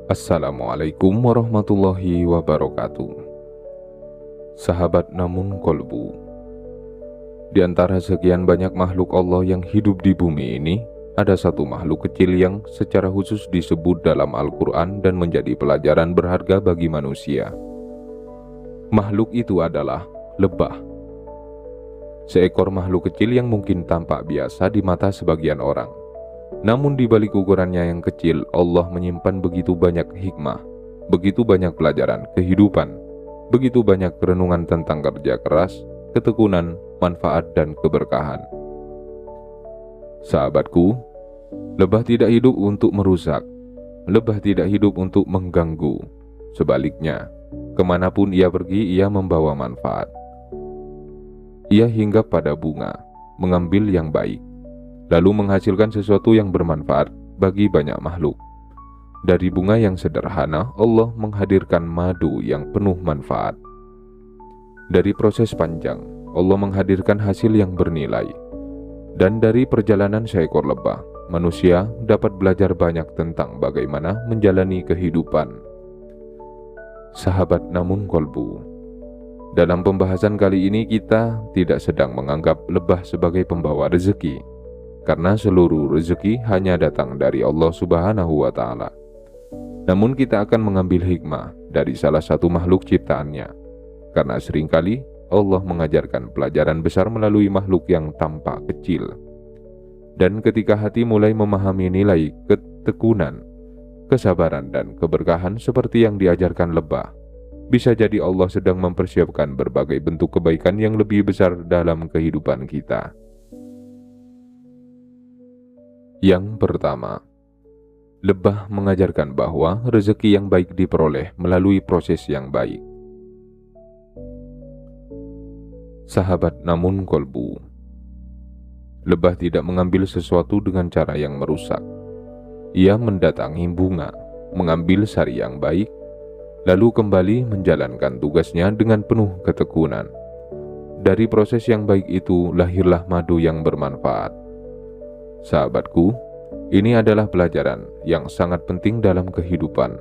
Assalamualaikum warahmatullahi wabarakatuh. Sahabat namun kolbu, di antara sekian banyak makhluk Allah yang hidup di bumi ini, ada satu makhluk kecil yang secara khusus disebut dalam Al-Quran dan menjadi pelajaran berharga bagi manusia. Makhluk itu adalah lebah. Seekor makhluk kecil yang mungkin tampak biasa di mata sebagian orang. Namun di balik ukurannya yang kecil, Allah menyimpan begitu banyak hikmah, begitu banyak pelajaran kehidupan, begitu banyak renungan tentang kerja keras, ketekunan, manfaat, dan keberkahan. Sahabatku, lebah tidak hidup untuk merusak, lebah tidak hidup untuk mengganggu. Sebaliknya, kemanapun ia pergi, ia membawa manfaat. Ia hinggap pada bunga, mengambil yang baik, lalu menghasilkan sesuatu yang bermanfaat bagi banyak makhluk. Dari bunga yang sederhana, Allah menghadirkan madu yang penuh manfaat. Dari proses panjang, Allah menghadirkan hasil yang bernilai. Dan dari perjalanan seekor lebah, manusia dapat belajar banyak tentang bagaimana menjalani kehidupan. Sahabat namun kolbu, dalam pembahasan kali ini kita tidak sedang menganggap lebah sebagai pembawa rezeki, karena seluruh rezeki hanya datang dari Allah Subhanahu wa Ta'ala. Namun kita akan mengambil hikmah dari salah satu makhluk ciptaannya, karena seringkali Allah mengajarkan pelajaran besar melalui makhluk yang tampak kecil. Dan ketika hati mulai memahami nilai ketekunan, kesabaran, dan keberkahan seperti yang diajarkan lebah, bisa jadi Allah sedang mempersiapkan berbagai bentuk kebaikan yang lebih besar dalam kehidupan kita. Yang pertama, lebah mengajarkan bahwa rezeki yang baik diperoleh melalui proses yang baik. Sahabat namun kolbu, lebah tidak mengambil sesuatu dengan cara yang merusak. Ia mendatangi bunga, mengambil sari yang baik, lalu kembali menjalankan tugasnya dengan penuh ketekunan. Dari proses yang baik itu lahirlah madu yang bermanfaat. Sahabatku, ini adalah pelajaran yang sangat penting dalam kehidupan,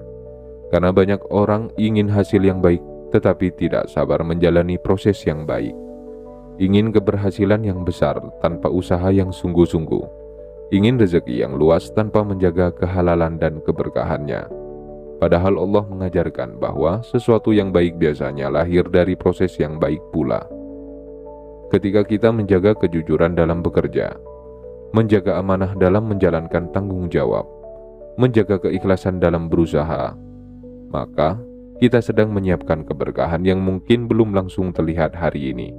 karena banyak orang ingin hasil yang baik tetapi tidak sabar menjalani proses yang baik. Ingin keberhasilan yang besar tanpa usaha yang sungguh-sungguh. Ingin rezeki yang luas tanpa menjaga kehalalan dan keberkahannya. Padahal Allah mengajarkan bahwa sesuatu yang baik biasanya lahir dari proses yang baik pula. Ketika kita menjaga kejujuran dalam bekerja, menjaga amanah dalam menjalankan tanggung jawab, menjaga keikhlasan dalam berusaha, maka kita sedang menyiapkan keberkahan yang mungkin belum langsung terlihat hari ini,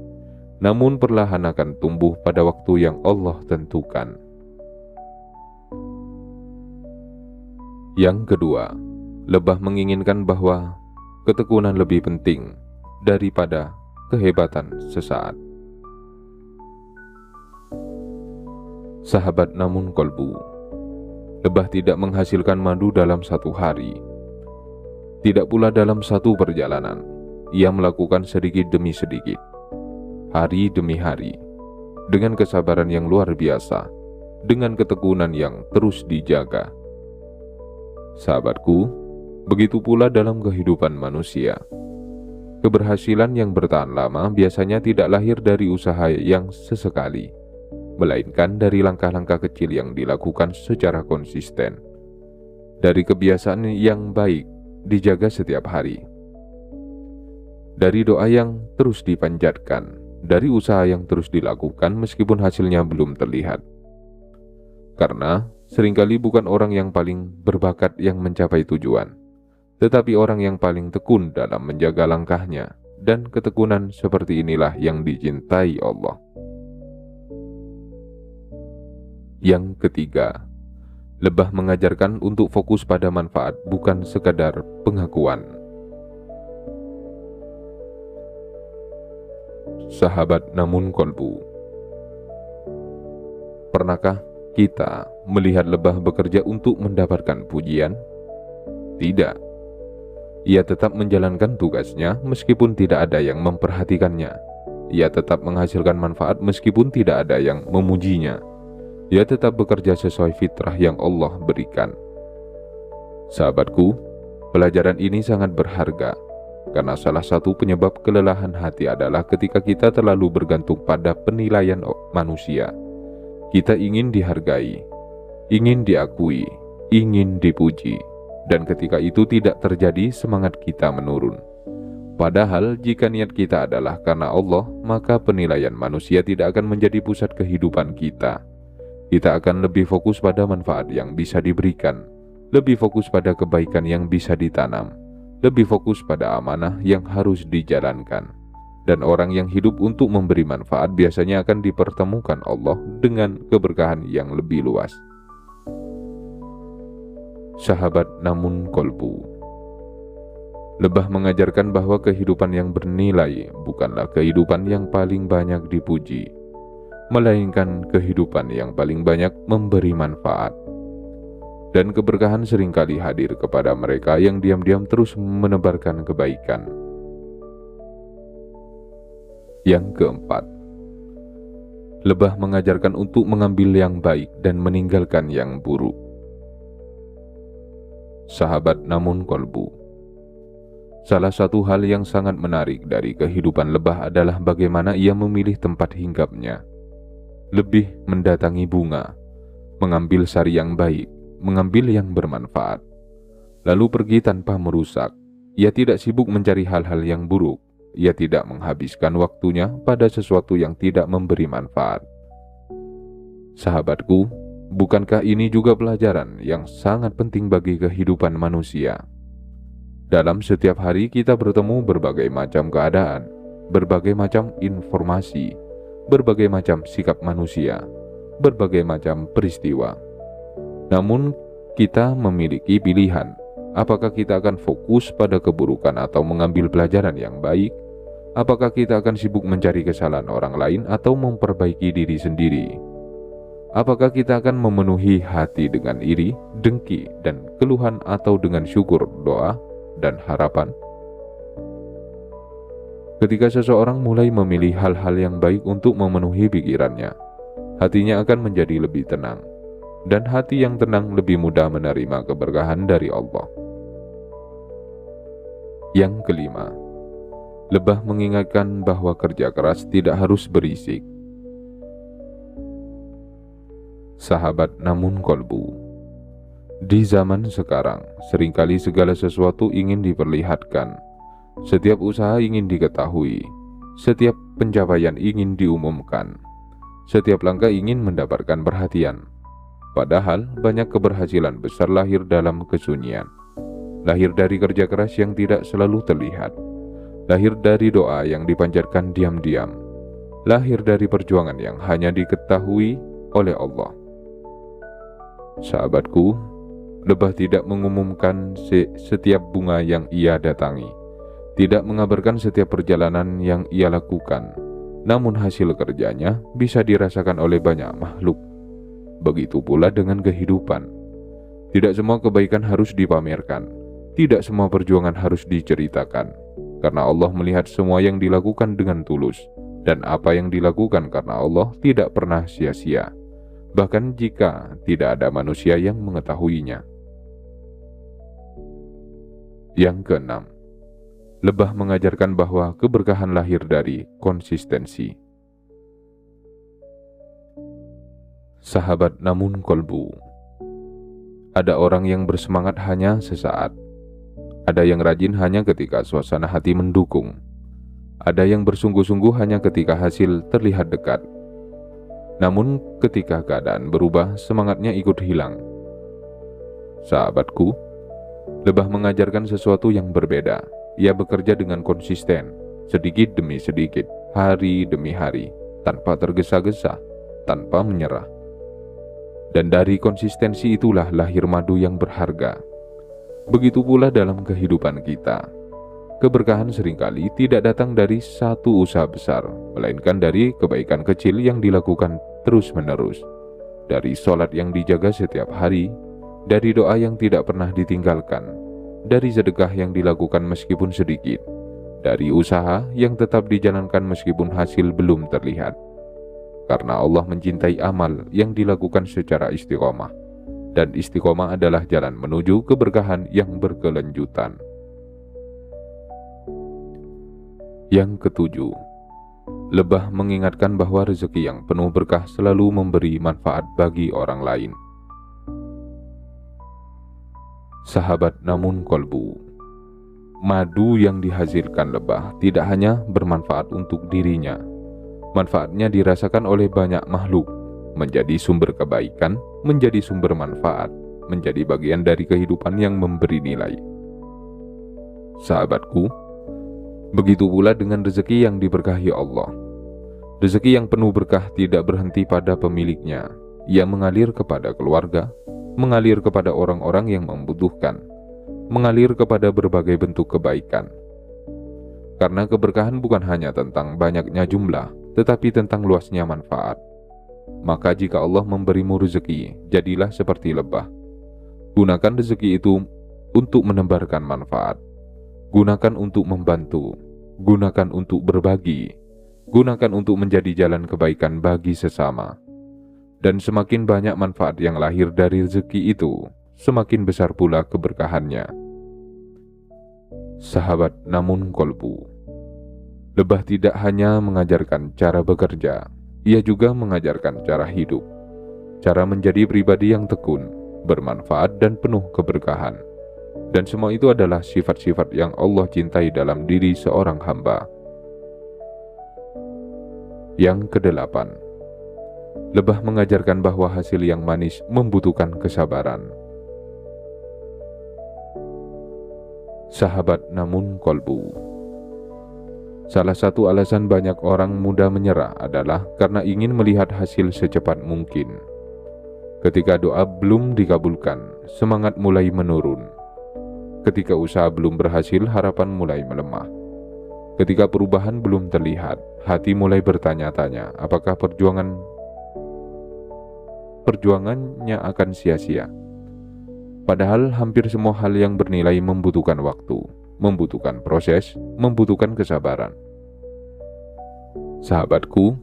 namun perlahan akan tumbuh pada waktu yang Allah tentukan. Yang kedua, lebah menginginkan bahwa ketekunan lebih penting daripada kehebatan sesaat. Sahabat namun kolbu, lebah tidak menghasilkan madu dalam satu hari, tidak pula dalam satu perjalanan. Ia melakukan sedikit demi sedikit, hari demi hari, dengan kesabaran yang luar biasa, dengan ketekunan yang terus dijaga. Sahabatku, begitu pula dalam kehidupan manusia. Keberhasilan yang bertahan lama biasanya tidak lahir dari usaha yang sesekali, melainkan dari langkah-langkah kecil yang dilakukan secara konsisten, dari kebiasaan yang baik dijaga setiap hari, dari doa yang terus dipanjatkan, dari usaha yang terus dilakukan meskipun hasilnya belum terlihat. Karena seringkali bukan orang yang paling berbakat yang mencapai tujuan, tetapi orang yang paling tekun dalam menjaga langkahnya, dan ketekunan seperti inilah yang dicintai Allah. Yang ketiga, lebah mengajarkan untuk fokus pada manfaat bukan sekadar pengakuan. Sahabat namun kolbu, pernahkah kita melihat lebah bekerja untuk mendapatkan pujian? Tidak. Ia tetap menjalankan tugasnya meskipun tidak ada yang memperhatikannya. Ia tetap menghasilkan manfaat meskipun tidak ada yang memujinya. Ia tetap bekerja sesuai fitrah yang Allah berikan. Sahabatku, Pelajaran ini sangat berharga, karena salah satu penyebab kelelahan hati adalah ketika kita terlalu bergantung pada penilaian manusia. Kita ingin dihargai, ingin diakui, ingin dipuji, dan ketika itu tidak terjadi, semangat kita menurun. Padahal jika niat kita adalah karena Allah, maka penilaian manusia tidak akan menjadi pusat kehidupan kita. Kita akan lebih fokus pada manfaat yang bisa diberikan, lebih fokus pada kebaikan yang bisa ditanam, lebih fokus pada amanah yang harus dijalankan. Dan orang yang hidup untuk memberi manfaat biasanya akan dipertemukan Allah dengan keberkahan yang lebih luas. Sahabat namun kolbu. Lebah mengajarkan bahwa kehidupan yang bernilai bukanlah kehidupan yang paling banyak dipuji, melainkan kehidupan yang paling banyak memberi manfaat. Dan keberkahan seringkali hadir kepada mereka yang diam-diam terus menebarkan kebaikan. Yang keempat, lebah mengajarkan untuk mengambil yang baik dan meninggalkan yang buruk. Sahabat namun kolbu. Salah satu hal yang sangat menarik dari kehidupan lebah adalah bagaimana ia memilih tempat hinggapnya. Lebih mendatangi bunga, mengambil sari yang baik, mengambil yang bermanfaat, lalu pergi tanpa merusak. Ia tidak sibuk mencari hal-hal yang buruk. Ia tidak menghabiskan waktunya pada sesuatu yang tidak memberi manfaat. Sahabatku, bukankah ini juga pelajaran yang sangat penting bagi kehidupan manusia? Dalam setiap hari kita bertemu berbagai macam keadaan, berbagai macam informasi, berbagai macam sikap manusia, berbagai macam peristiwa. Namun kita memiliki pilihan, apakah kita akan fokus pada keburukan atau mengambil pelajaran yang baik? Apakah kita akan sibuk mencari kesalahan orang lain atau memperbaiki diri sendiri? Apakah kita akan memenuhi hati dengan iri, dengki, dan keluhan atau dengan syukur, doa, dan harapan? Ketika seseorang mulai memilih hal-hal yang baik untuk memenuhi pikirannya, hatinya akan menjadi lebih tenang, dan hati yang tenang lebih mudah menerima keberkahan dari Allah. Yang kelima, lebah mengingatkan bahwa kerja keras tidak harus berisik. Sahabat namun kolbu. Di zaman sekarang, seringkali segala sesuatu ingin diperlihatkan. Setiap usaha ingin diketahui. Setiap pencapaian ingin diumumkan. Setiap langkah ingin mendapatkan perhatian. Padahal banyak keberhasilan besar lahir dalam kesunyian. Lahir dari kerja keras yang tidak selalu terlihat. Lahir dari doa yang dipanjatkan diam-diam. Lahir dari perjuangan yang hanya diketahui oleh Allah. Sahabatku, lebah tidak mengumumkan setiap bunga yang ia datangi, tidak mengabarkan setiap perjalanan yang ia lakukan, namun hasil kerjanya bisa dirasakan oleh banyak makhluk. Begitu pula dengan kehidupan. Tidak semua kebaikan harus dipamerkan, tidak semua perjuangan harus diceritakan, karena Allah melihat semua yang dilakukan dengan tulus, dan apa yang dilakukan karena Allah tidak pernah sia-sia, bahkan jika tidak ada manusia yang mengetahuinya. Yang keenam, lebah mengajarkan bahwa keberkahan lahir dari konsistensi. Sahabat namun kolbu. Ada orang yang bersemangat hanya sesaat. Ada yang rajin hanya ketika suasana hati mendukung. Ada yang bersungguh-sungguh hanya ketika hasil terlihat dekat. Namun ketika keadaan berubah, semangatnya ikut hilang. Sahabatku, lebah mengajarkan sesuatu yang berbeda. Ia bekerja dengan konsisten, sedikit demi sedikit, hari demi hari, tanpa tergesa-gesa, tanpa menyerah. Dan dari konsistensi itulah lahir madu yang berharga. Begitu pula dalam kehidupan kita. Keberkahan seringkali tidak datang dari satu usaha besar, melainkan dari kebaikan kecil yang dilakukan terus-menerus. Dari sholat yang dijaga setiap hari, dari doa yang tidak pernah ditinggalkan, dari sedekah yang dilakukan meskipun sedikit, dari usaha yang tetap dijalankan meskipun hasil belum terlihat. Karena Allah mencintai amal yang dilakukan secara istiqomah, dan istiqomah adalah jalan menuju keberkahan yang berkelanjutan. Yang ketujuh, lebah mengingatkan bahwa rezeki yang penuh berkah selalu memberi manfaat bagi orang lain. Sahabat namun kolbu, madu yang dihasilkan lebah tidak hanya bermanfaat untuk dirinya, manfaatnya dirasakan oleh banyak makhluk, menjadi sumber kebaikan, menjadi sumber manfaat, menjadi bagian dari kehidupan yang memberi nilai. Sahabatku, begitu pula dengan rezeki yang diberkahi Allah. Rezeki yang penuh berkah tidak berhenti pada pemiliknya. Ia mengalir kepada keluarga, mengalir kepada orang-orang yang membutuhkan, mengalir kepada berbagai bentuk kebaikan. Karena keberkahan bukan hanya tentang banyaknya jumlah, tetapi tentang luasnya manfaat. Maka jika Allah memberimu rezeki, jadilah seperti lebah. Gunakan rezeki itu untuk menebarkan manfaat. Gunakan untuk membantu, gunakan untuk berbagi, gunakan untuk menjadi jalan kebaikan bagi sesama. Dan semakin banyak manfaat yang lahir dari rezeki itu, semakin besar pula keberkahannya. Sahabat namun kolbu, lebah tidak hanya mengajarkan cara bekerja, ia juga mengajarkan cara hidup, cara menjadi pribadi yang tekun, bermanfaat dan penuh keberkahan. Dan semua itu adalah sifat-sifat yang Allah cintai dalam diri seorang hamba. Yang kedelapan, lebah mengajarkan bahwa hasil yang manis membutuhkan kesabaran. Sahabat namun kolbu, salah satu alasan banyak orang mudah menyerah adalah karena ingin melihat hasil secepat mungkin. Ketika doa belum dikabulkan, semangat mulai menurun. Ketika usaha belum berhasil, harapan mulai melemah. Ketika perubahan belum terlihat, hati mulai bertanya-tanya apakah perjuangannya akan sia-sia. Padahal hampir semua hal yang bernilai membutuhkan waktu, membutuhkan proses, membutuhkan kesabaran. Sahabatku,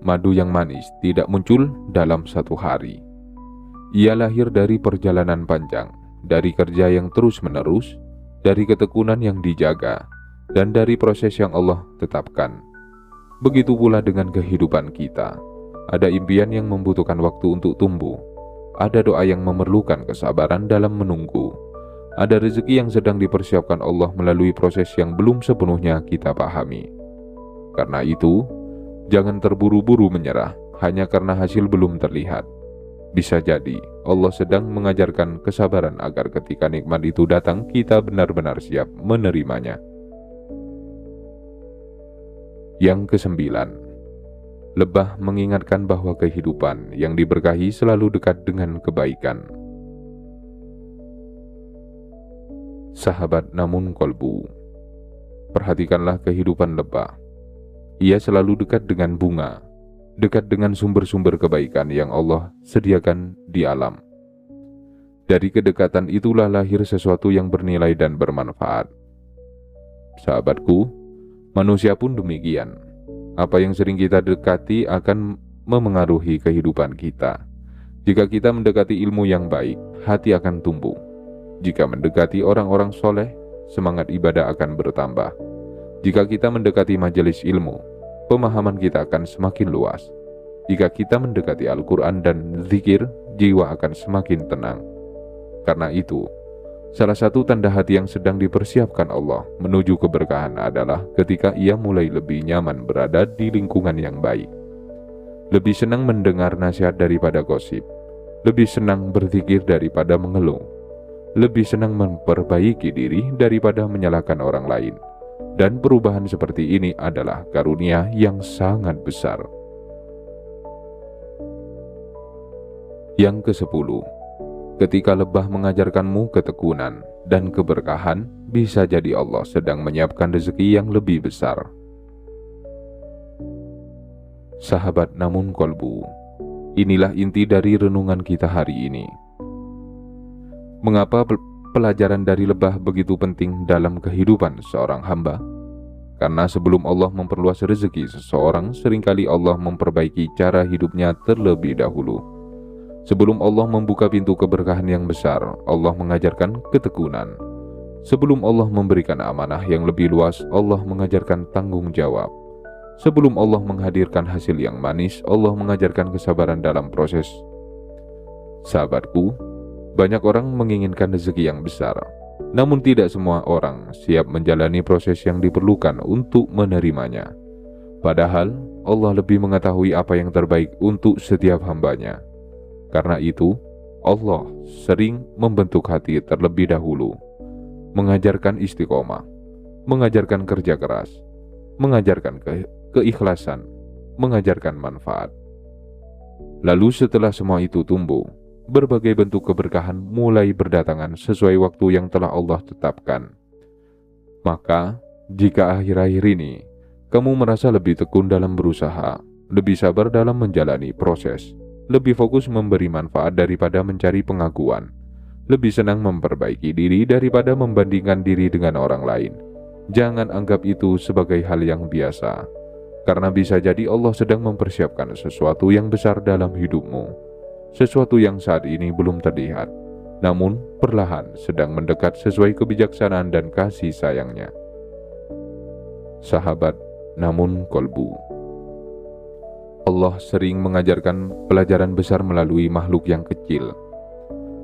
madu yang manis tidak muncul dalam satu hari. Ia lahir dari perjalanan panjang, dari kerja yang terus-menerus, dari ketekunan yang dijaga, dan dari proses yang Allah tetapkan. Begitu pula dengan kehidupan kita. Ada impian yang membutuhkan waktu untuk tumbuh. Ada doa yang memerlukan kesabaran dalam menunggu. Ada rezeki yang sedang dipersiapkan Allah melalui proses yang belum sepenuhnya kita pahami. Karena itu, jangan terburu-buru menyerah hanya karena hasil belum terlihat. Bisa jadi Allah sedang mengajarkan kesabaran agar ketika nikmat itu datang, kita benar-benar siap menerimanya. Yang kesembilan, lebah mengingatkan bahwa kehidupan yang diberkahi selalu dekat dengan kebaikan. Sahabat namun kolbu, perhatikanlah kehidupan lebah. Ia selalu dekat dengan bunga, dekat dengan sumber-sumber kebaikan yang Allah sediakan di alam. Dari kedekatan itulah lahir sesuatu yang bernilai dan bermanfaat. Sahabatku, manusia pun demikian. Apa yang sering kita dekati akan memengaruhi kehidupan kita. Jika kita mendekati ilmu yang baik, hati akan tumbuh. Jika mendekati orang-orang soleh, semangat ibadah akan bertambah. Jika kita mendekati majelis ilmu, pemahaman kita akan semakin luas. Jika kita mendekati Al-Quran dan zikir, jiwa akan semakin tenang. Karena itu, salah satu tanda hati yang sedang dipersiapkan Allah menuju keberkahan adalah ketika ia mulai lebih nyaman berada di lingkungan yang baik. Lebih senang mendengar nasihat daripada gosip. Lebih senang berzikir daripada mengeluh. Lebih senang memperbaiki diri daripada menyalahkan orang lain. Dan perubahan seperti ini adalah karunia yang sangat besar. Yang ke-10, ketika lebah mengajarkanmu ketekunan dan keberkahan, bisa jadi Allah sedang menyiapkan rezeki yang lebih besar. Sahabat namun kolbu, inilah inti dari renungan kita hari ini. Mengapa pelajaran dari lebah begitu penting dalam kehidupan seorang hamba? Karena sebelum Allah memperluas rezeki seseorang, seringkali Allah memperbaiki cara hidupnya terlebih dahulu. Sebelum Allah membuka pintu keberkahan yang besar, Allah mengajarkan ketekunan. Sebelum Allah memberikan amanah yang lebih luas, Allah mengajarkan tanggung jawab. Sebelum Allah menghadirkan hasil yang manis, Allah mengajarkan kesabaran dalam proses. Sahabatku, banyak orang menginginkan rezeki yang besar, namun tidak semua orang siap menjalani proses yang diperlukan untuk menerimanya. Padahal, Allah lebih mengetahui apa yang terbaik untuk setiap hambanya. Karena itu, Allah sering membentuk hati terlebih dahulu, mengajarkan istiqomah, mengajarkan kerja keras, mengajarkan keikhlasan, mengajarkan manfaat. Lalu setelah semua itu tumbuh, berbagai bentuk keberkahan mulai berdatangan sesuai waktu yang telah Allah tetapkan. Maka, jika akhir-akhir ini kamu merasa lebih tekun dalam berusaha, lebih sabar dalam menjalani proses, lebih fokus memberi manfaat daripada mencari pengakuan, lebih senang memperbaiki diri daripada membandingkan diri dengan orang lain, jangan anggap itu sebagai hal yang biasa, karena bisa jadi Allah sedang mempersiapkan sesuatu yang besar dalam hidupmu, sesuatu yang saat ini belum terlihat, namun perlahan sedang mendekat sesuai kebijaksanaan dan kasih sayangnya. Sahabat namun kolbu, Allah sering mengajarkan pelajaran besar melalui makhluk yang kecil,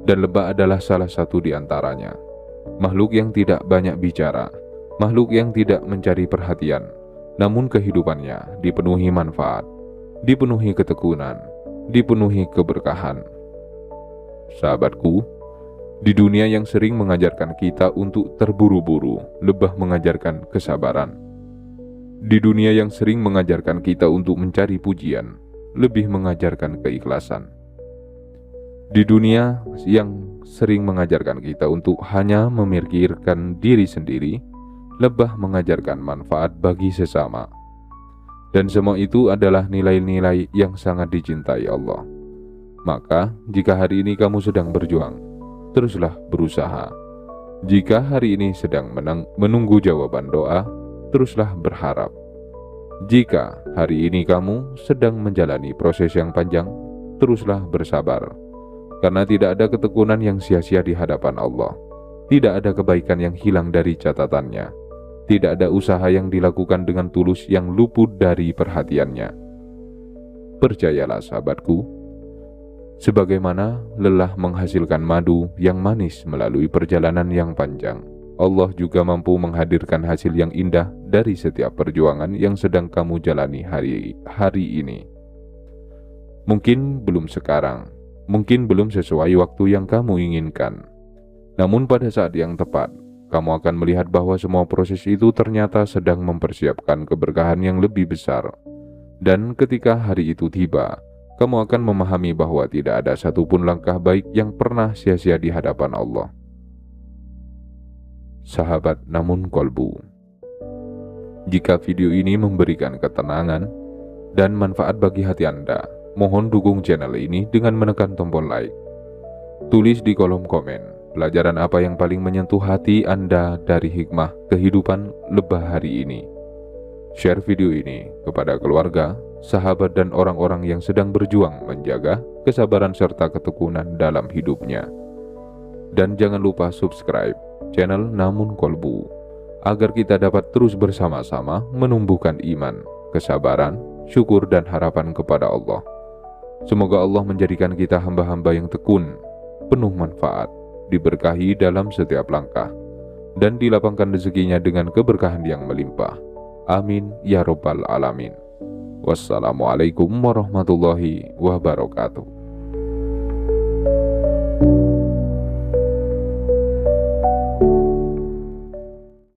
dan lebah adalah salah satu di antaranya. Makhluk yang tidak banyak bicara, makhluk yang tidak mencari perhatian, namun kehidupannya dipenuhi manfaat, dipenuhi ketekunan, dipenuhi keberkahan. Sahabatku, di dunia yang sering mengajarkan kita untuk terburu-buru, lebah mengajarkan kesabaran. Di dunia yang sering mengajarkan kita untuk mencari pujian, lebih mengajarkan keikhlasan. Di dunia yang sering mengajarkan kita untuk hanya memikirkan diri sendiri, lebah mengajarkan manfaat bagi sesama. Dan semua itu adalah nilai-nilai yang sangat dicintai Allah. Maka, jika hari ini kamu sedang berjuang, teruslah berusaha. Jika hari ini sedang menunggu jawaban doa, teruslah berharap. Jika hari ini kamu sedang menjalani proses yang panjang, teruslah bersabar. Karena tidak ada ketekunan yang sia-sia di hadapan Allah. Tidak ada kebaikan yang hilang dari catatannya. Tidak ada usaha yang dilakukan dengan tulus yang luput dari perhatiannya. Percayalah sahabatku, sebagaimana lelah menghasilkan madu yang manis melalui perjalanan yang panjang, Allah juga mampu menghadirkan hasil yang indah dari setiap perjuangan yang sedang kamu jalani hari ini. Mungkin belum sekarang, mungkin belum sesuai waktu yang kamu inginkan. Namun pada saat yang tepat, kamu akan melihat bahwa semua proses itu ternyata sedang mempersiapkan keberkahan yang lebih besar. Dan ketika hari itu tiba, kamu akan memahami bahwa tidak ada satupun langkah baik yang pernah sia-sia di hadapan Allah. Sahabat namun kolbu, jika video ini memberikan ketenangan dan manfaat bagi hati Anda, mohon dukung channel ini dengan menekan tombol like. Tulis di kolom komen pelajaran apa yang paling menyentuh hati Anda dari hikmah kehidupan lebah hari ini. Share video ini kepada keluarga, sahabat, dan orang-orang yang sedang berjuang menjaga kesabaran serta ketekunan dalam hidupnya. Dan jangan lupa subscribe channel Namun Kolbu, agar kita dapat terus bersama-sama menumbuhkan iman, kesabaran, syukur, dan harapan kepada Allah. Semoga Allah menjadikan kita hamba-hamba yang tekun, penuh manfaat, diberkahi dalam setiap langkah, dan dilapangkan rezekinya dengan keberkahan yang melimpah. Amin ya Rabbal Alamin. Wassalamualaikum warahmatullahi wabarakatuh.